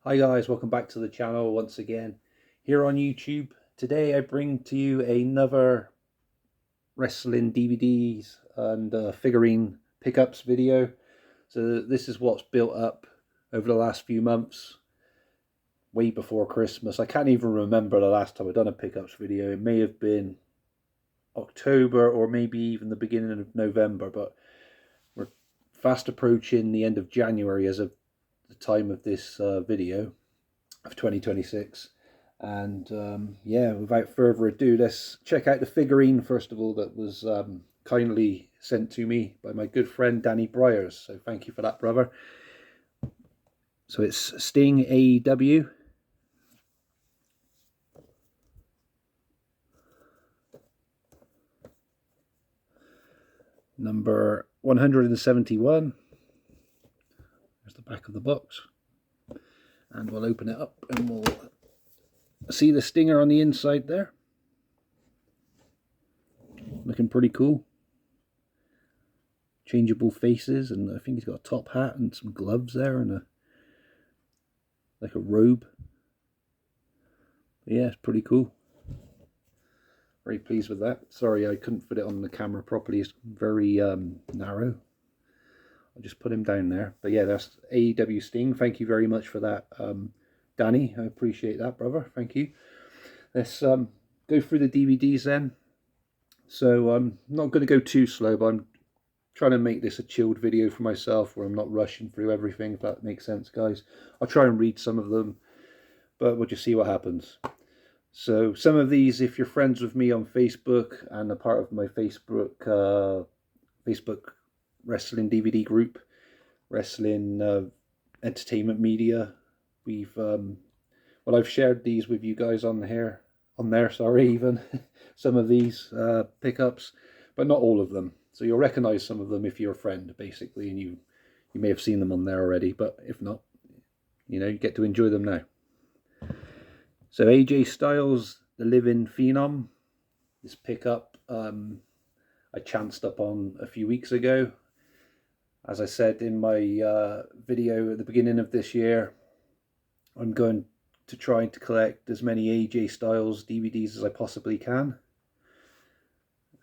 Hi guys, welcome back to the channel once again here on YouTube. Today I bring to you another wrestling DVDs and figurine pickups video. So this is what's built up over the last few months, way before Christmas. I can't even remember the last time I've done a pickups video. It may have been October or maybe even the beginning of November, but we're fast approaching the end of January as of the time of this video of 2026. And yeah, without further ado, let's check out the figurine first of all that was kindly sent to me by my good friend Danny Bryers. So thank you for that, brother. So it's Sting AEW. Number 171. There's the back of the box. And we'll open it up and we'll see the Stinger on the inside there. Looking pretty cool. Changeable faces, and I think he's got a top hat and some gloves there and like a robe. But yeah, it's pretty cool. Very pleased with that. Sorry I couldn't fit it on the camera properly. It's very narrow. I'll just put him down there. But yeah, that's AEW Sting. Thank you very much for that, Danny. I appreciate that, brother. Thank you. Let's go through the DVDs then. So I'm not going to go too slow, but I'm trying to make this a chilled video for myself where I'm not rushing through everything, if that makes sense, guys. I'll try and read some of them, but we'll just see what happens. So some of these, if you're friends with me on Facebook and a part of my Facebook wrestling DVD group, wrestling entertainment media, I've shared these with you guys on there, even some of these pickups, but not all of them. So you'll recognize some of them if you're a friend, basically, and you may have seen them on there already, but if not, you get to enjoy them now. So AJ Styles, the Living Phenom. This pickup I chanced up on a few weeks ago. As I said in my video at the beginning of this year, I'm going to try to collect as many AJ Styles DVDs as I possibly can.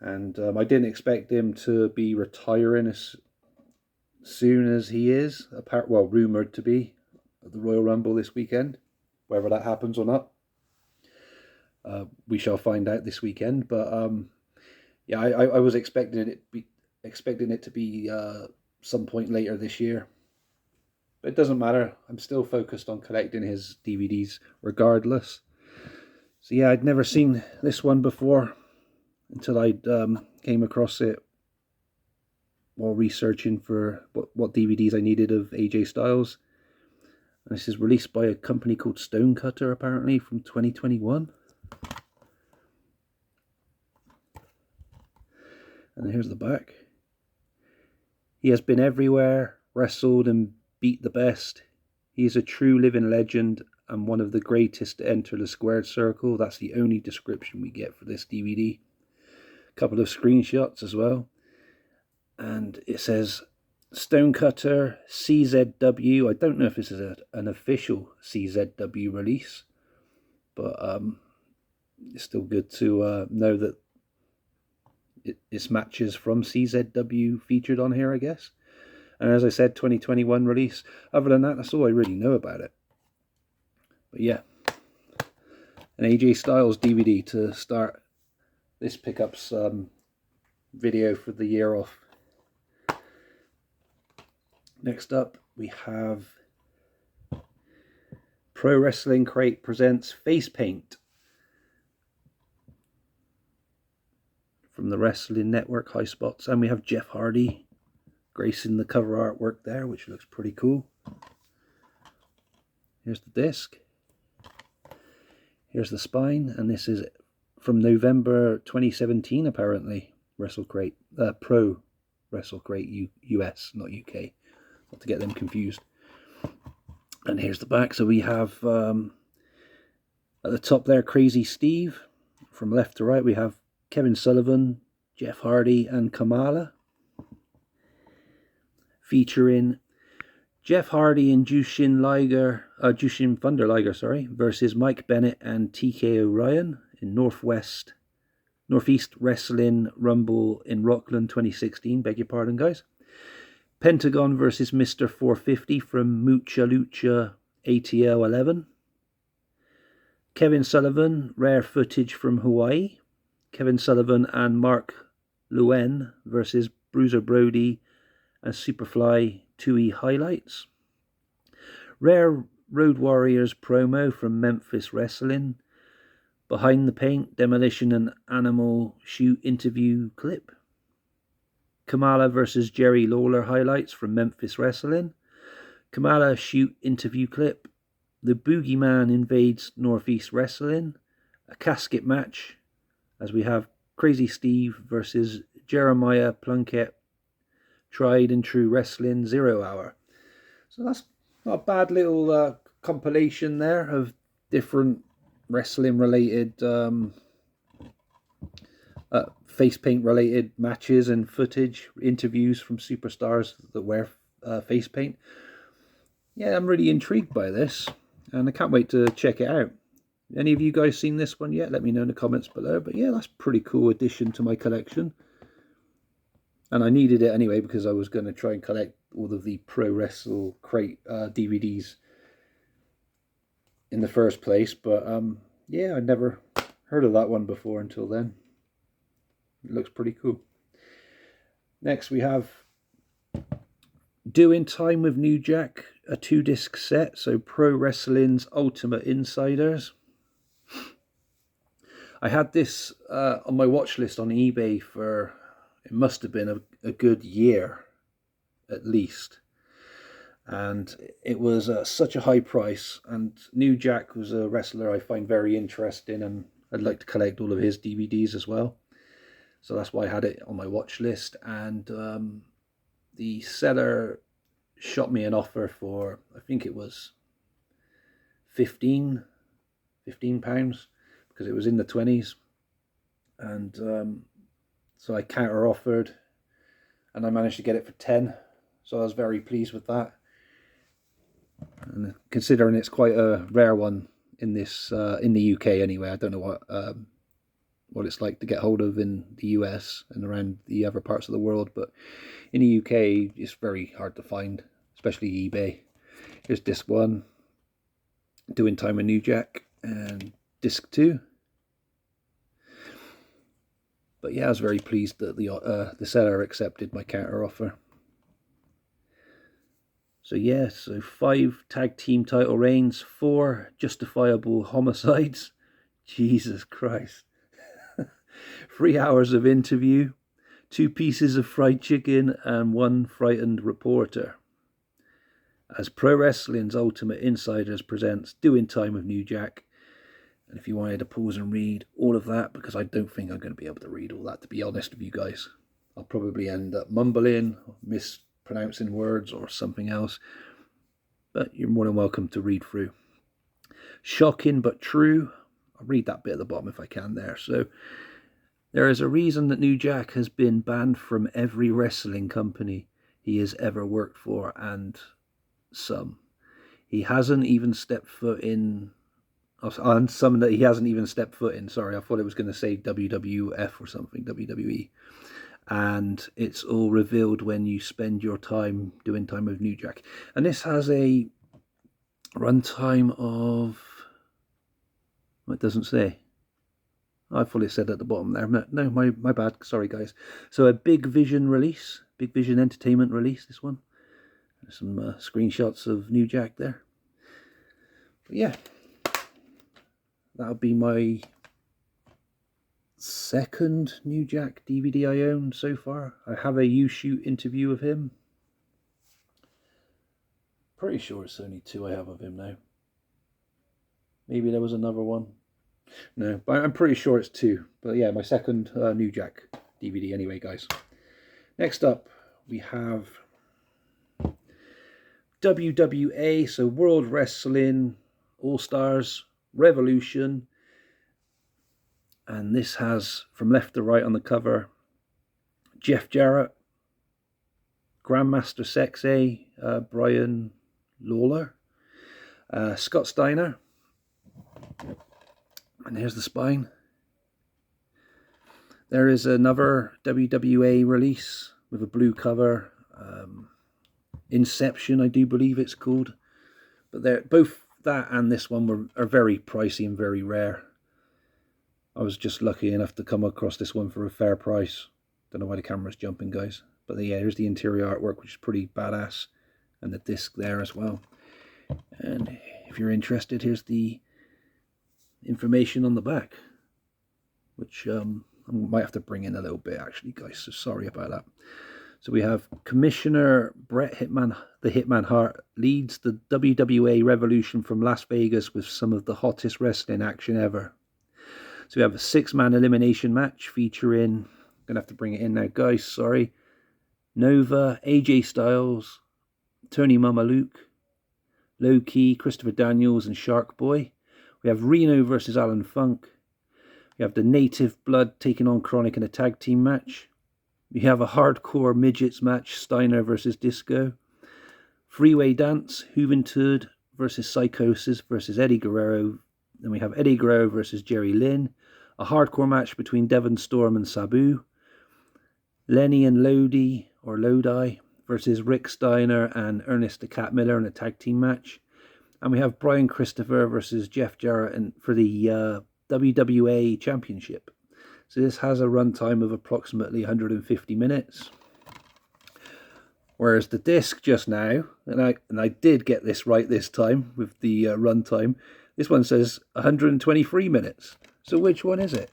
And I didn't expect him to be retiring as soon as he is, rumoured to be, at the Royal Rumble this weekend. Whether that happens or not, we shall find out this weekend. But yeah, I was expecting it to be some point later this year. But it doesn't matter. I'm still focused on collecting his DVDs regardless. So yeah, I'd never seen this one before until I came across it while researching for what DVDs I needed of AJ Styles. And this is released by a company called Stonecutter, apparently, from 2021. And here's the back. He has been everywhere, wrestled and beat the best. He is a true living legend and one of the greatest to enter the squared circle. That's the only description we get for this DVD. A couple of screenshots as well. And it says Stonecutter CZW. I don't know if this is an official CZW release, but it's still good to know that it's matches from CZW featured on here, I guess. And as I said, 2021 release. Other than that, that's all I really know about it. But yeah, an AJ Styles DVD to start this pickups video for the year off. Next up, we have Pro Wrestling Crate presents Face Paint from the Wrestling Network High Spots, and we have Jeff Hardy gracing the cover artwork there, which looks pretty cool. Here's the disc. Here's the spine, and this is from November 2017, apparently. Pro Wrestle Crate US, not UK. Not to get them confused. And here's the back. So we have at the top there, Crazy Steve. From left to right, we have Kevin Sullivan, Jeff Hardy, and Kamala. Featuring Jeff Hardy and Jushin Thunder Liger, versus Mike Bennett and TK O'Ryan in Northeast Wrestling Rumble in Rockland 2016. Beg your pardon, guys. Pentagon versus Mr. 450 from Mucha Lucha ATL 11. Kevin Sullivan, rare footage from Hawaii. Kevin Sullivan and Mark Luen versus Bruiser Brody and Superfly 2E highlights. Rare Road Warriors promo from Memphis Wrestling. Behind the Paint, Demolition and Animal Shoot interview clip. Kamala versus Jerry Lawler highlights from Memphis Wrestling. Kamala Shoot interview clip. The Boogeyman invades Northeast Wrestling. A casket match, as we have Crazy Steve versus Jeremiah Plunkett. Tried and True Wrestling 0 Hour. So that's not a bad little compilation there of different wrestling related face paint related matches and footage, interviews from superstars that wear face paint. Yeah, I'm really intrigued by this and I can't wait to check it out. Any of you guys seen this one yet? Let me know in the comments below. But yeah, that's a pretty cool addition to my collection. And I needed it anyway because I was going to try and collect all of the Pro Wrestle Crate DVDs in the first place. But yeah, I'd never heard of that one before until then. It looks pretty cool. Next we have Doing Time with New Jack, a 2-disc set. So Pro Wrestling's Ultimate Insiders. I had this on my watch list on eBay for, it must have been a good year at least. And it was such a high price. And New Jack was a wrestler I find very interesting, and I'd like to collect all of his DVDs as well. So that's why I had it on my watch list. And the seller shot me an offer for, I think it was £15, because it was in the 20s. And so I counter offered and I managed to get it for 10. So I was very pleased with that. And considering it's quite a rare one in this in the UK anyway, I don't know what it's like to get hold of in the US and around the other parts of the world, but in the UK it's very hard to find, especially eBay. Here's disc 1, Doing Time with New Jack, and disc 2. But yeah, I was very pleased that the seller accepted my counter offer. So yeah, so 5 tag team title reigns, 4 justifiable homicides. Jesus Christ. 3 hours of interview, 2 pieces of fried chicken, and 1 frightened reporter. As Pro Wrestling's Ultimate Insiders presents Doing Time with New Jack. And if you wanted to pause and read all of that, because I don't think I'm going to be able to read all that, to be honest with you guys. I'll probably end up mumbling, mispronouncing words or something else. But you're more than welcome to read through. Shocking but true. I'll read that bit at the bottom if I can there. So, there is a reason that New Jack has been banned from every wrestling company he has ever worked for, and some. He hasn't even stepped foot in... on some that he hasn't even stepped foot in. Sorry, I thought it was going to say WWF or something, WWE. And it's all revealed when you spend your time doing Time with New Jack. And this has a runtime of... it doesn't say. I thought it said at the bottom there. No, my bad. Sorry, guys. So a Big Vision release. Big Vision Entertainment release, this one. There's some screenshots of New Jack there. But yeah. That'll be my second New Jack DVD I own so far. I have a U-Shoot interview of him. Pretty sure it's only 2 I have of him now. Maybe there was another one. No, but I'm pretty sure it's 2. But yeah, my second New Jack DVD anyway, guys. Next up, we have WWA, so World Wrestling All-Stars Revolution. And this has, from left to right on the cover, Jeff Jarrett, Grandmaster Sexay, Brian Lawler, Scott Steiner, and here's the spine. There is another WWA release with a blue cover, Inception, I do believe it's called. But both that and this one are very pricey and very rare. I was just lucky enough to come across this one for a fair price. Don't know why the camera's jumping, guys. But yeah, here's the interior artwork, which is pretty badass. And the disc there as well. And if you're interested, here's the information on the back. Which I might have to bring in a little bit, actually, guys. So sorry about that. So we have Commissioner Bret the Hitman Hart leads the WWA Revolution from Las Vegas with some of the hottest wrestling action ever. So we have a 6-man elimination match featuring, gonna have to bring it in now, guys, sorry. Nova, AJ Styles, Tony Mamaluke, Low Key, Christopher Daniels, and Shark Boy. We have Reno versus Alan Funk. We have the Native Blood taking on Chronic in a tag team match. We have a hardcore midgets match, Steiner versus Disco. Freeway Dance, Juventud versus Psychosis versus Eddie Guerrero. Then we have Eddie Guerrero versus Jerry Lynn. A hardcore match between Devon Storm and Sabu. Lenny and Lodi versus Rick Steiner and Ernest the Cat Miller in a tag team match. And we have Brian Christopher versus Jeff Jarrett for the WWA Championship. So this has a runtime of approximately 150 minutes. Whereas the disc just now, and I did get this right this time with the runtime, this one says 123 minutes. So which one is it?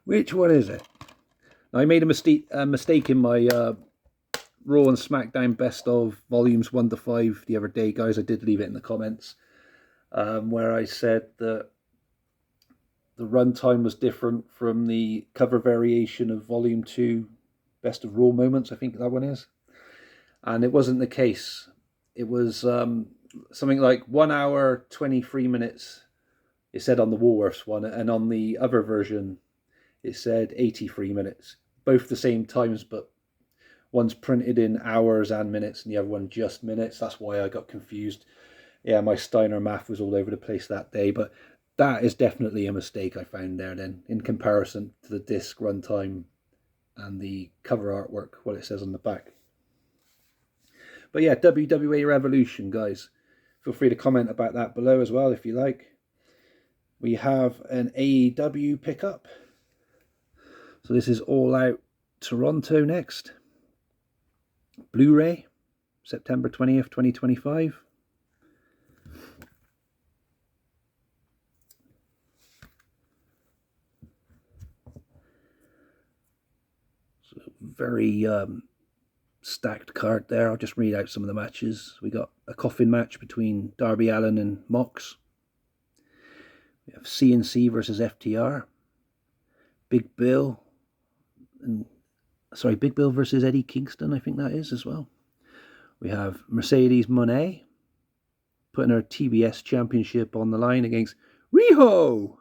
Which one is it? Now, I made a mistake in my Raw and SmackDown Best of Volumes 1 to 5 the other day, guys. I did leave it in the comments, where I said that the runtime was different from the cover variation of Volume 2 Best of Raw Moments, I think that one is. And it wasn't the case. It was something like 1 hour, 23 minutes, it said on the Woolworths one, and on the other version, it said 83 minutes. Both the same times, but one's printed in hours and minutes, and the other one just minutes. That's why I got confused. Yeah, my Steiner math was all over the place that day, but that is definitely a mistake I found there then, in comparison to the disc runtime and the cover artwork, what it says on the back. But yeah, WWA Revolution, guys. Feel free to comment about that below as well if you like. We have an AEW pickup. So this is All Out Toronto next. Blu-ray, September 20th, 2025. So very stacked card there. I'll just read out some of the matches. We got a coffin match between Darby Allin and Mox. We have CNC versus FTR. Big Bill versus Eddie Kingston, I think that is as well. We have Mercedes Moné putting her TBS championship on the line against Riho.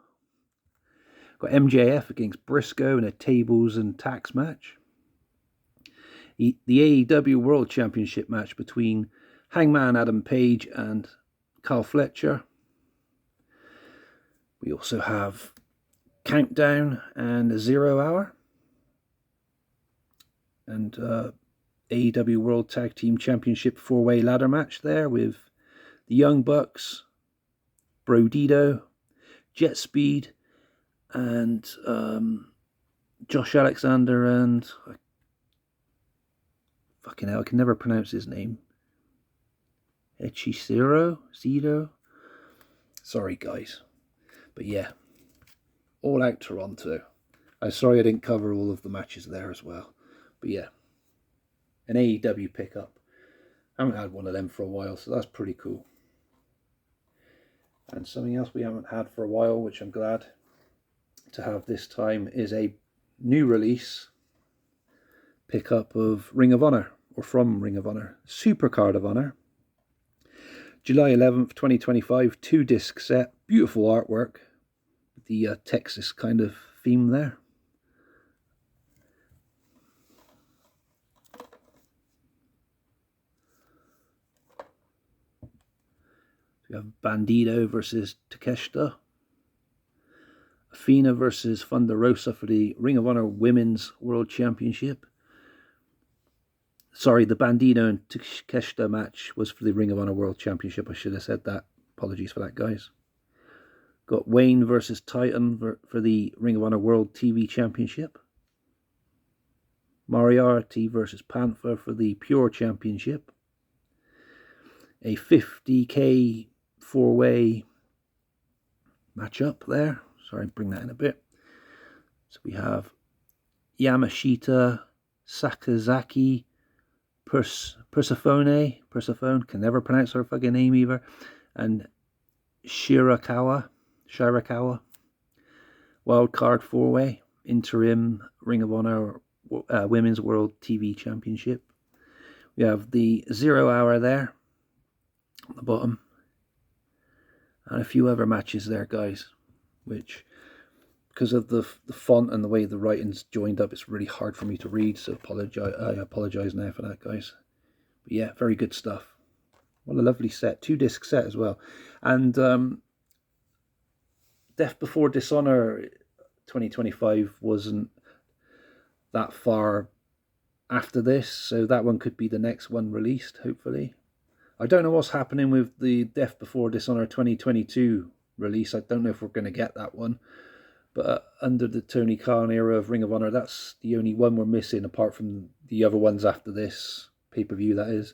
Got MJF against Briscoe in a tables and tacks match. The AEW World Championship match between Hangman Adam Page and Carl Fletcher. We also have Countdown and a 0 Hour. And AEW World Tag Team Championship 4-way ladder match there with the Young Bucks, Brodito, Jet Speed, and Josh Alexander and fucking hell, I can never pronounce his name. Hechicero? Sorry, guys. But yeah, All Out Toronto. I'm sorry I didn't cover all of the matches there as well. But yeah, an AEW pickup. I haven't had one of them for a while, so that's pretty cool. And something else we haven't had for a while, which I'm glad to have this time, is a new release pickup of Ring of Honor, or from Ring of Honor, Supercard of Honor. July 11th, 2025, 2-disc set, beautiful artwork, the Texas kind of theme there. We have Bandido versus Takeshita. Athena versus Thunder Rosa for the Ring of Honor Women's World Championship. Sorry, the Bandido and Takeshita match was for the Ring of Honor World Championship. I should have said that. Apologies for that, guys. Got Wayne versus Titan for the Ring of Honor World TV Championship. Moriarty versus Panther for the Pure Championship. A 50k 4-way matchup there. Sorry, bring that in a bit. So we have Yamashita, Sakazaki, Persephone, can never pronounce her fucking name either, and Shirakawa. Wildcard 4-way, interim Ring of Honor Women's World TV Championship. We have the 0 Hour there on the bottom, and a few other matches there, guys, which, because of the font and the way the writing's joined up, it's really hard for me to read, so I apologize now for that, guys. But yeah, very good stuff. What a lovely set. 2-disc set as well. And Death Before Dishonor 2025 wasn't that far after this, so that one could be the next one released, hopefully. I don't know what's happening with the Death Before Dishonor 2022 release. I don't know if we're going to get that one. But under the Tony Khan era of Ring of Honor, that's the only one we're missing, apart from the other ones after this pay-per-view, that is.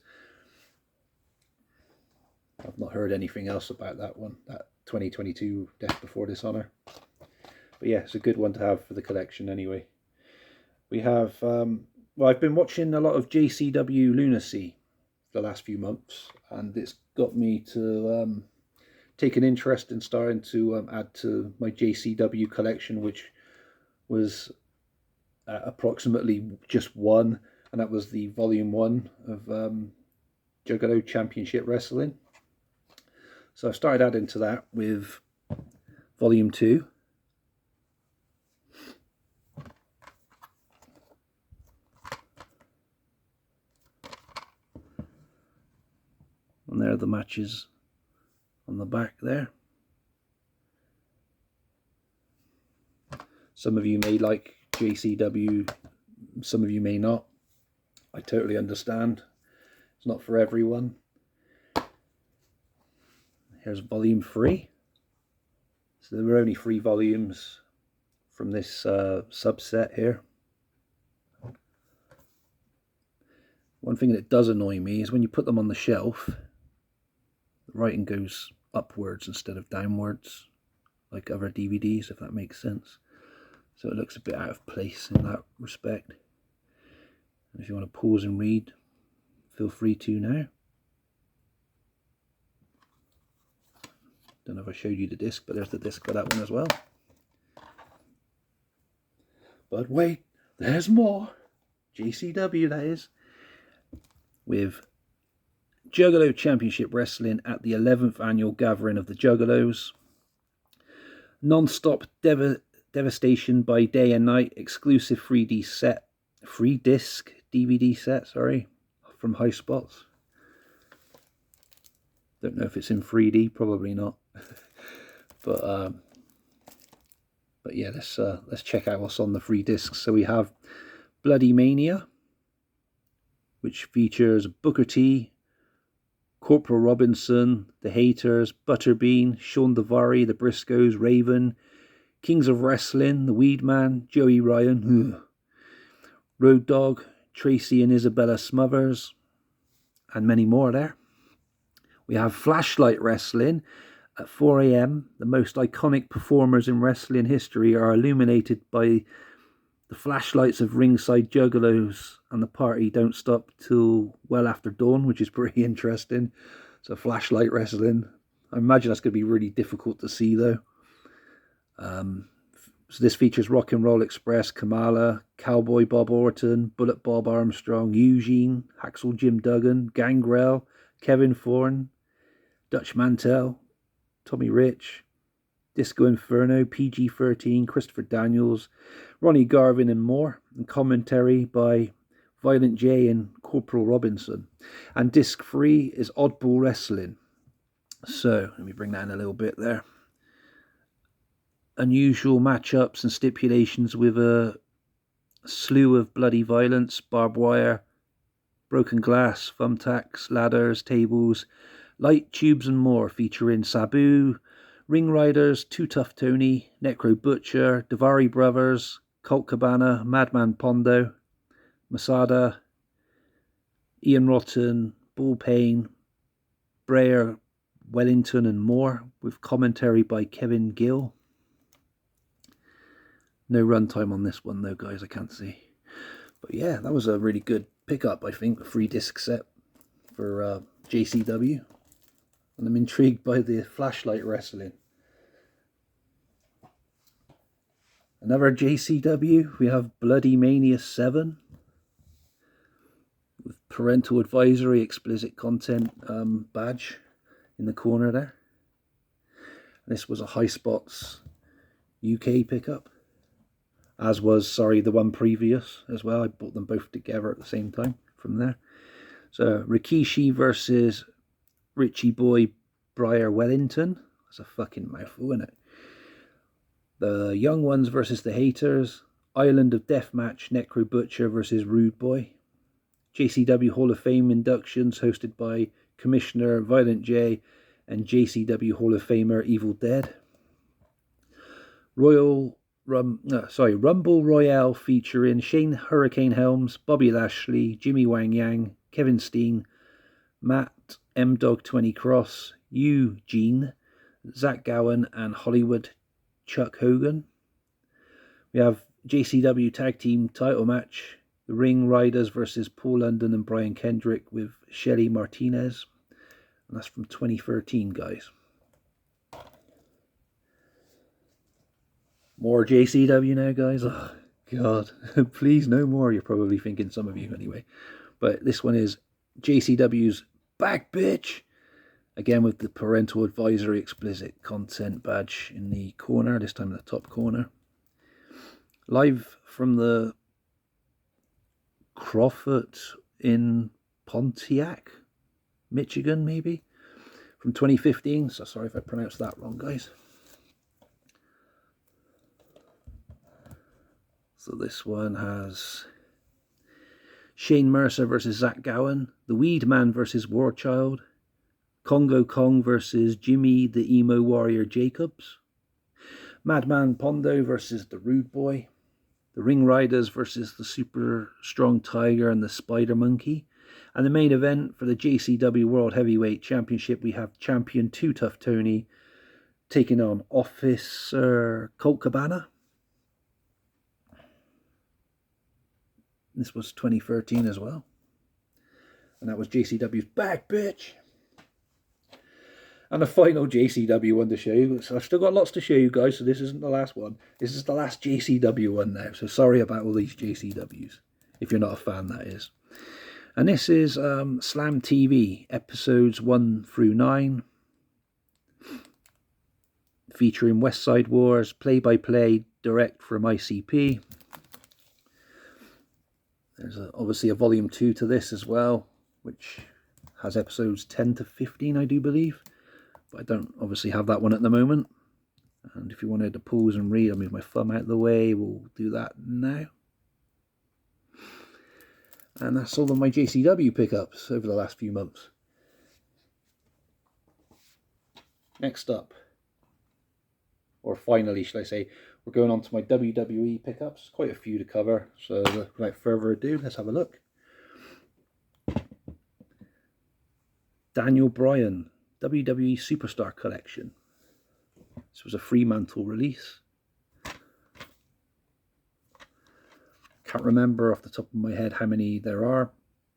I've not heard anything else about that one, that 2022 Death Before Dishonor. But yeah, it's a good one to have for the collection anyway. We have, well, I've been watching a lot of JCW Lunacy the last few months, and it's got me to take an interest in starting to add to my JCW collection, which was approximately just one, and that was the volume 1 of Juggalo Championship Wrestling. So I started adding to that with volume 2. And there are the matches on the back there. Some of you may like JCW, some of you may not. I totally understand. It's not for everyone. Here's volume 3. So there were only 3 volumes from this subset here. One thing that does annoy me is when you put them on the shelf, the writing goes upwards instead of downwards, like other DVDs, if that makes sense. So it looks a bit out of place in that respect. And if you want to pause and read, feel free to now. Don't know if I showed you the disc, but there's the disc for that one as well. But wait, there's more. JCW, that is. With Juggalo Championship Wrestling at the 11th Annual Gathering of the Juggalos. Non-stop devastation by day and night. Exclusive 3D set. 3-disc DVD set, sorry. From High Spots. Don't know if it's in 3D, probably not. But yeah, let's check out what's on the 3 discs. So we have Bloody Mania, which features Booker T, Corporal Robinson, The Haters, Butterbean, Sean Daivari, The Briscoes, Raven, Kings of Wrestling, The Weedman, Joey Ryan, Road Dogg, Tracy and Isabella Smothers, and many more there. We have Flashlight Wrestling at 4 a.m. The most iconic performers in wrestling history are illuminated by the flashlights of ringside juggalos, and the party don't stop till well after dawn, which is pretty interesting. So Flashlight Wrestling. I imagine that's going to be really difficult to see though. So this features Rock and Roll Express, Kamala, Cowboy Bob Orton, Bullet Bob Armstrong, Eugene, Hacksaw Jim Duggan, Gangrel, Kevin Thorne, Dutch Mantell, Tommy Rich, Disco Inferno, PG-13, Christopher Daniels, Ronnie Garvin and more, and commentary by Violent J and Corporal Robinson. And disc 3 is Oddball Wrestling. So, let me bring that in a little bit there. Unusual matchups and stipulations with a slew of bloody violence, barbed wire, broken glass, thumbtacks, ladders, tables, light tubes and more, featuring Sabu, Ring Riders, Too Tough Tony, Necro Butcher, Davari Brothers, Colt Cabana, Madman Pondo, Masada, Ian Rotten, Bull Payne, Breyer, Wellington and more, with commentary by Kevin Gill. No runtime on this one though, guys, I can't see. But yeah, that was a really good pickup, I think, a free disc set for JCW. And I'm intrigued by the flashlight wrestling. Another JCW, we have Bloody Mania 7 with parental advisory, explicit content badge in the corner there. This was a High Spots UK pickup, as was, the one previous as well. I bought them both together at the same time from there. So Rikishi versus Richie Boy Breyer Wellington. That's a fucking mouthful, isn't it? The Young Ones versus the Haters. Island of Deathmatch, Necro Butcher versus Rude Boy. JCW Hall of Fame inductions hosted by Commissioner Violent J and JCW Hall of Famer Evil Dead. Rumble Royale featuring Shane Hurricane Helms, Bobby Lashley, Jimmy Wang Yang, Kevin Steen, Matt M-Dog 20 Cross, Eugene, Zach Gowen, and Hollywood Chuck Hogan. We have JCW Tag Team title match, the Ring Riders versus Paul London and Brian Kendrick with Shelly Martinez. And that's from 2013, guys. More JCW now, guys. Oh, God. Please, no more. You're probably thinking, some of you anyway. But this one is JCW's Back Bitch. Again with the parental advisory explicit content badge in the corner, this time in the top corner. Live from the Crawford in Pontiac, Michigan, maybe, from 2015. So sorry if I pronounced that wrong, guys. So this one has Shane Mercer versus Zach Gowen, The Weed Man versus War Child, Congo Kong versus Jimmy the Emo Warrior Jacobs, Madman Pondo versus the Rude Boy, the Ring Riders versus the Super Strong Tiger and the Spider Monkey. And the main event for the JCW World Heavyweight Championship, we have champion Too Tough Tony taking on Officer Colt Cabana. This was 2013 as well. And that was JCW's Back Bitch. And the final JCW one to show you. So I've still got lots to show you guys, so this isn't the last one. This is the last JCW one now. So sorry about all these JCWs. If you're not a fan, that is. And this is Slam TV, episodes 1 through 9. Featuring West Side Wars, play-by-play, direct from ICP. There's obviously a volume 2 to this as well, which has episodes 10 to 15, I do believe. But I don't obviously have that one at the moment. And if you wanted to pause and read, I'll move my thumb out of the way. We'll do that now. And that's all of my JCW pickups over the last few months. Next up, or finally, should I say, we're going on to my WWE pickups. Quite a few to cover, so without further ado, let's have a look. Daniel Bryan, WWE Superstar Collection. This was a Fremantle release. Can't remember off the top of my head how many there are.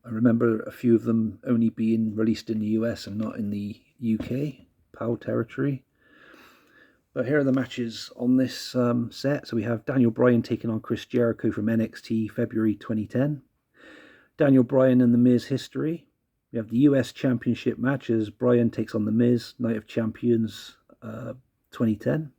I remember a few of them only being released in the US and not in the UK, PAL territory. But here are the matches on this set. So we have Daniel Bryan taking on Chris Jericho from NXT February 2010. Daniel Bryan and The Miz history. We have the US Championship match as Bryan takes on The Miz, Night of Champions 2010.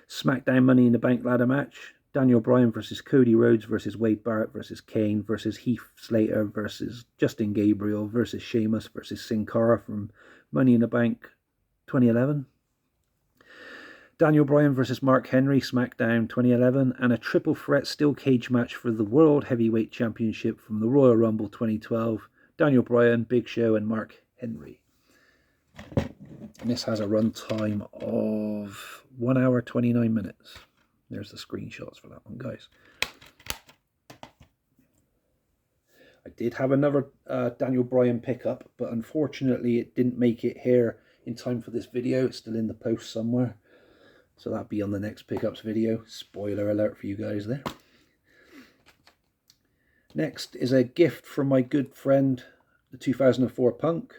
SmackDown Money in the Bank ladder match. Daniel Bryan versus Cody Rhodes versus Wade Barrett versus Kane versus Heath Slater versus Justin Gabriel versus Sheamus versus Sin Cara from Money in the Bank 2011. Daniel Bryan versus Mark Henry, SmackDown 2011. And a triple threat steel cage match for the World Heavyweight Championship from the Royal Rumble 2012. Daniel Bryan, Big Show, and Mark Henry. And this has a run time of 1 hour 29 minutes. There's the screenshots for that one, guys. I did have another Daniel Bryan pickup, but unfortunately it didn't make it here in time for this video. It's still in the post somewhere, so that'll be on the next pickups video. Spoiler alert for you guys there. Next is a gift from my good friend, the 2004 Punk.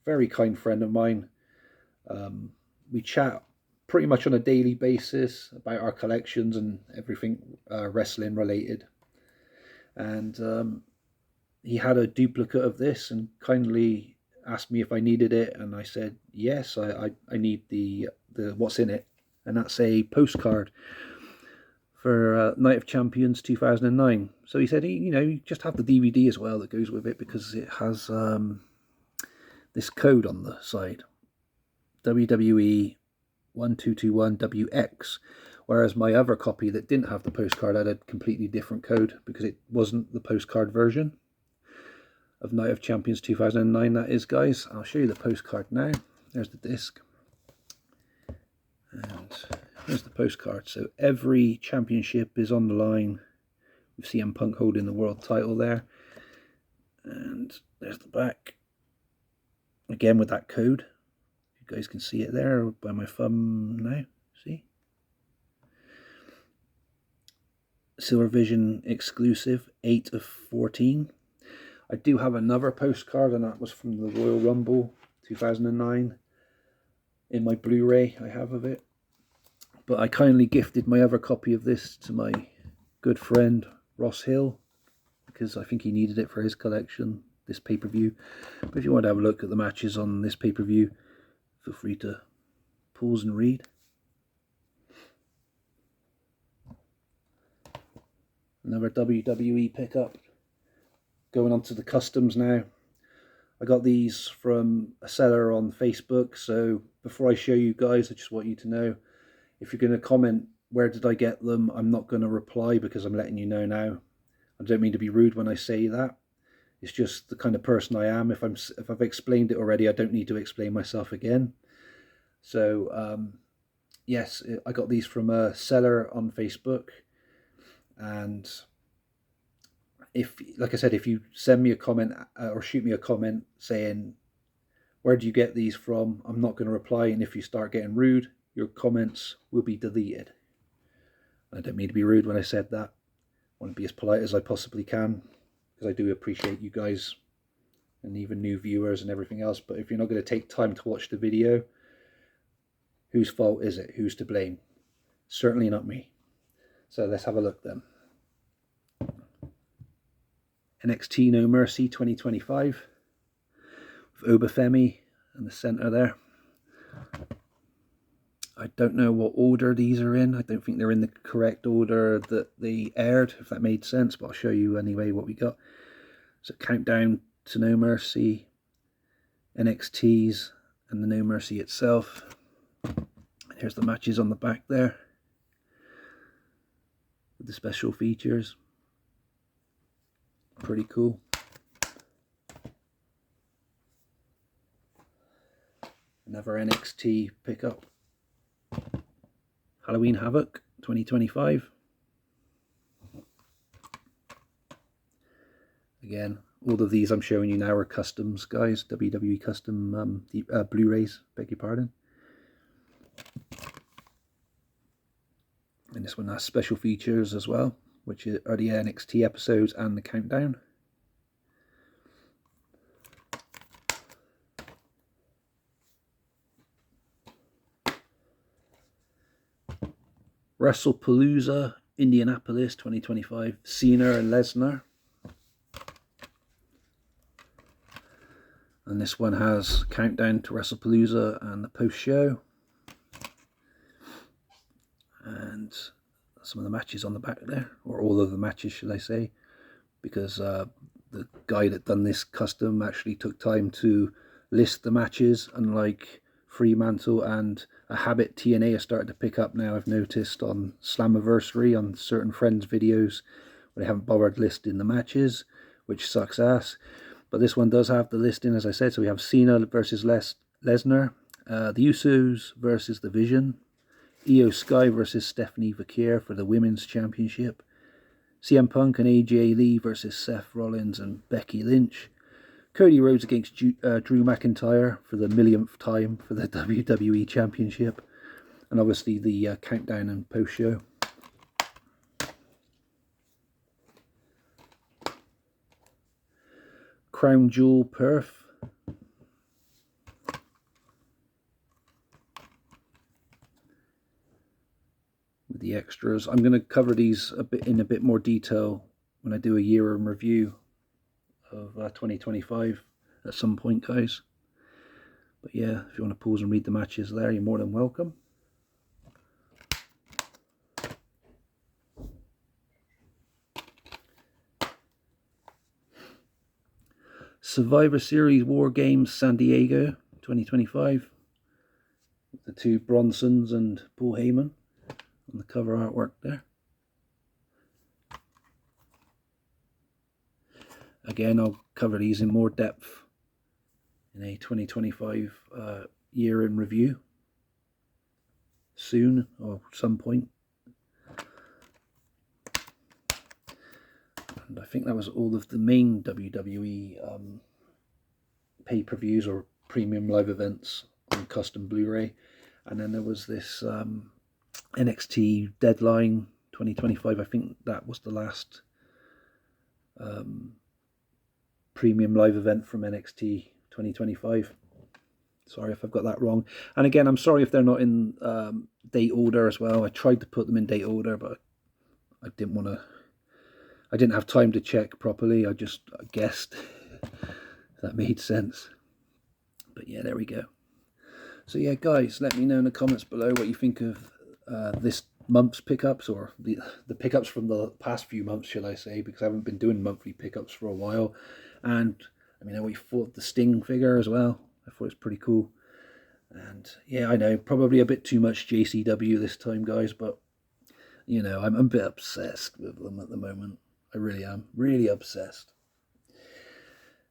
Very kind friend of mine. We chat pretty much on a daily basis about our collections and everything wrestling related. And he had a duplicate of this and kindly asked me if I needed it, and I said yes, I need the what's in it, and that's a postcard for Night of Champions 2009. So he said, you just have the DVD as well that goes with it, because it has this code on the side, WWE 1221WX, whereas my other copy that didn't have the postcard had a completely different code, because it wasn't the postcard version of Night of Champions 2009, that is, guys. I'll show you the postcard now. There's the disc. And here's the postcard. So every championship is on the line, with CM Punk holding the world title there. And there's the back. Again with that code. You guys can see it there by my thumb now. See? Silver Vision exclusive, 8 of 14. I do have another postcard, and that was from the Royal Rumble 2009. In my Blu-ray, I have of it. But I kindly gifted my other copy of this to my good friend Ross Hill, because I think he needed it for his collection, this pay-per-view. But if you want to have a look at the matches on this pay-per-view, feel free to pause and read. Another WWE pickup. Going on to the customs now. I got these from a seller on Facebook, so before I show you guys, I just want you to know, if you're going to comment, where did I get them, I'm not going to reply, because I'm letting you know now. I don't mean to be rude when I say that. It's just the kind of person I am. If I've explained it already, I don't need to explain myself again. So, yes, I got these from a seller on Facebook, and like I said, if you send me a comment or shoot me a comment saying, where do you get these from, I'm not going to reply. And if you start getting rude, your comments will be deleted. I don't mean to be rude when I said that. I want to be as polite as I possibly can, because I do appreciate you guys and even new viewers and everything else. But if you're not going to take time to watch the video, whose fault is it? Who's to blame? Certainly not me. So let's have a look then. NXT No Mercy 2025 with Obafemi in the center there. I don't know what order these are in. I don't think they're in the correct order that they aired, if that made sense, but I'll show you anyway what we got. So Countdown to No Mercy, NXT's, and the No Mercy itself. Here's the matches on the back there with the special features. Pretty cool. Another NXT pickup. Halloween Havoc 2025. Again, all of these I'm showing you now are customs, guys. WWE custom Blu-rays, beg your pardon. And this one has special features as well, which are the NXT episodes and the Countdown. WrestlePalooza Indianapolis 2025, Cena and Lesnar. And this one has Countdown to WrestlePalooza and the post-show. And some of the matches on the back there, or all of the matches, should I say, because the guy that done this custom actually took time to list the matches, unlike Fremantle and a habit TNA has started to pick up now, I've noticed, on Slammiversary, on certain friends' videos where they haven't bothered listing the matches, which sucks ass. But this one does have the listing, as I said. So we have Cena versus Lesnar, the Usos versus The Vision, Io Sky versus Stephanie Vaquer for the Women's Championship, CM Punk and AJ Lee versus Seth Rollins and Becky Lynch, Cody Rhodes against Drew McIntyre for the millionth time for the WWE Championship, and obviously the countdown and post-show. Crown Jewel Perth. With the extras. I'm going to cover these in a bit more detail when I do a year in review of 2025 at some point, guys. But yeah, if you want to pause and read the matches there, you're more than welcome. Survivor Series War Games San Diego 2025. The two Bronsons and Paul Heyman on the cover artwork there. Again, I'll cover these in more depth in a 2025 year in review soon, or some point. And I think that was all of the main WWE pay-per-views or premium live events on custom Blu-ray. And then there was this NXT Deadline 2025. I think that was the last premium live event from NXT 2025. Sorry if I've got that wrong. And again, I'm sorry if they're not in date order as well. I tried to put them in date order, but I didn't have time to check properly. I guessed. If that made sense. But yeah, there we go. So yeah, guys, let me know in the comments below what you think of this month's pickups, or the pickups from the past few months, shall I say, because I haven't been doing monthly pickups for a while. And I mean, what you thought of the Sting figure as well. I thought it was pretty cool. And yeah, I know, probably a bit too much JCW this time, guys, but you know, I'm a bit obsessed with them at the moment. I really am, really obsessed.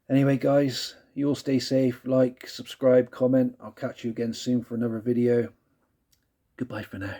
Anyway, guys, you all stay safe, like, subscribe, comment. I'll catch you again soon for another video. Goodbye for now.